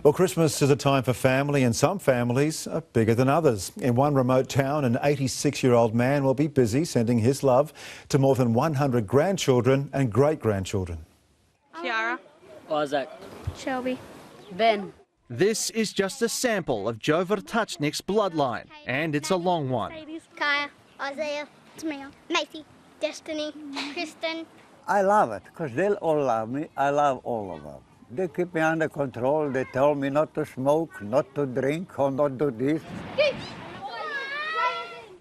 Well, Christmas is a time for family, and some families are bigger than others. In one remote town, an 86-year-old man will be busy sending his love to more than 100 grandchildren and great-grandchildren. Kiara. Isaac. Shelby. Ben. This is just a sample of Joe Vertachnik's bloodline, and it's a long one. Kaya, Isaiah, Tamia, Macy, Destiny, Kristen. I love it because they all love me. I love all of them. They keep me under control. They tell me not to smoke, not to drink, or not to do this.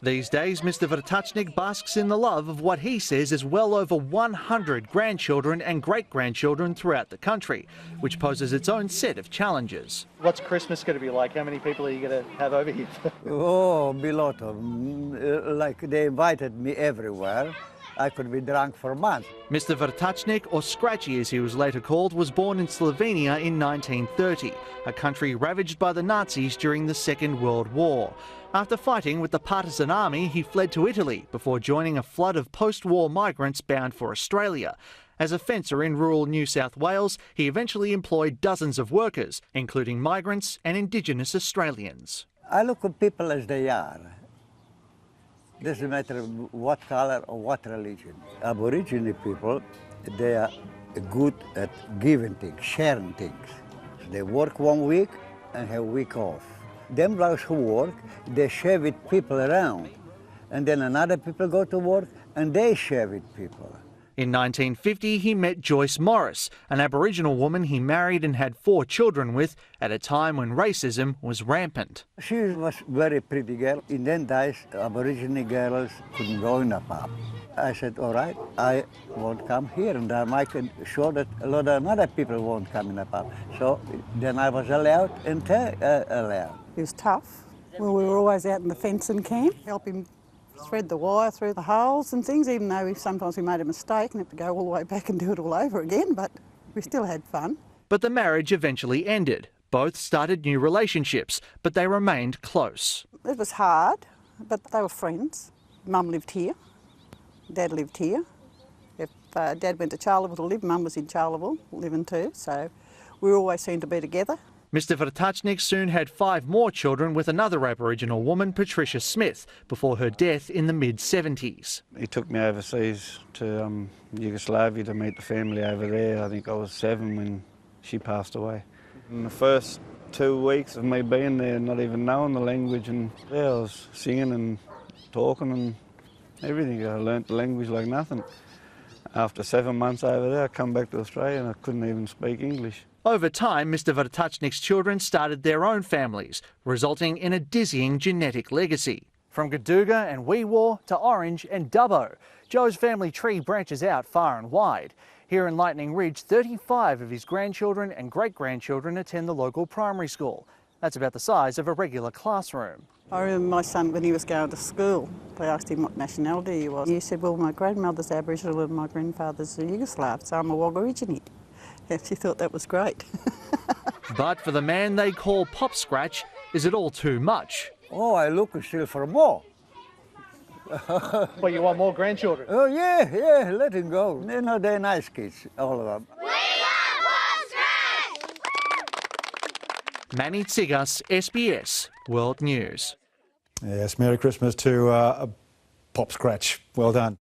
These days, Mr. Vertachnik basks in the love of what he says is well over 100 grandchildren and great-grandchildren throughout the country, which poses its own set of challenges. What's Christmas going to be like? How many people are you going to have over here? Oh, be lot of them. Like they invited me everywhere. I could be drunk for months. Mr. Vertachnik, or Scratchy as he was later called, was born in Slovenia in 1930, a country ravaged by the Nazis during the Second World War. After fighting with the partisan army, he fled to Italy before joining a flood of post-war migrants bound for Australia. As a fencer in rural New South Wales, he eventually employed dozens of workers, including migrants and Indigenous Australians. I look at people as they are. Doesn't matter what colour or what religion. Aboriginal people, they are good at giving things, sharing things. They work 1 week and have a week off. Them blokes who work, they share with people around. And then another people go to work and they share with people. In 1950, he met Joyce Morris, an Aboriginal woman he married and had 4 children with at a time when racism was rampant. She was a very pretty girl. In them days, Aboriginal girls couldn't go in a pub. I said, all right, I won't come here, and I make sure that a lot of other people won't come in a pub. So then I was allowed and allowed. It was tough. Well, we were always out in the fencing camp, helping thread the wire through the holes and things, even though sometimes we made a mistake and had to go all the way back and do it all over again, but we still had fun. But the marriage eventually ended. Both started new relationships, but they remained close. It was hard, but they were friends. Mum lived here, Dad lived here. If Dad went to Charleville to live, Mum was in Charleville living too, so we always seemed to be together. Mr. Vertachnik soon had 5 more children with another Aboriginal woman, Patricia Smith, before her death in the mid-70s. He took me overseas to Yugoslavia to meet the family over there. I think I was 7 when she passed away. In the first 2 weeks of me being there, not even knowing the language, and I was singing and talking and everything. I learnt the language like nothing. After 7 months over there, I come back to Australia and I couldn't even speak English. Over time, Mr. Vertachnik's children started their own families, resulting in a dizzying genetic legacy. From Gaduga and Weewaw to Orange and Dubbo, Joe's family tree branches out far and wide. Here in Lightning Ridge, 35 of his grandchildren and great-grandchildren attend the local primary school. That's about the size of a regular classroom. I remember my son, when he was going to school, they asked him what nationality he was. He said, well, my grandmother's Aboriginal and my grandfather's Yugoslav, so I'm a Wagorigini. And she thought that was great. But for the man they call Pop Scratch, is it all too much? Oh, I look still for more. Well, you want more grandchildren? Oh, yeah, let him go. You know, they're nice kids, all of them. We are Pop Scratch! Manny Tsigas, SBS World News. Yes, Merry Christmas to Pop Scratch. Well done.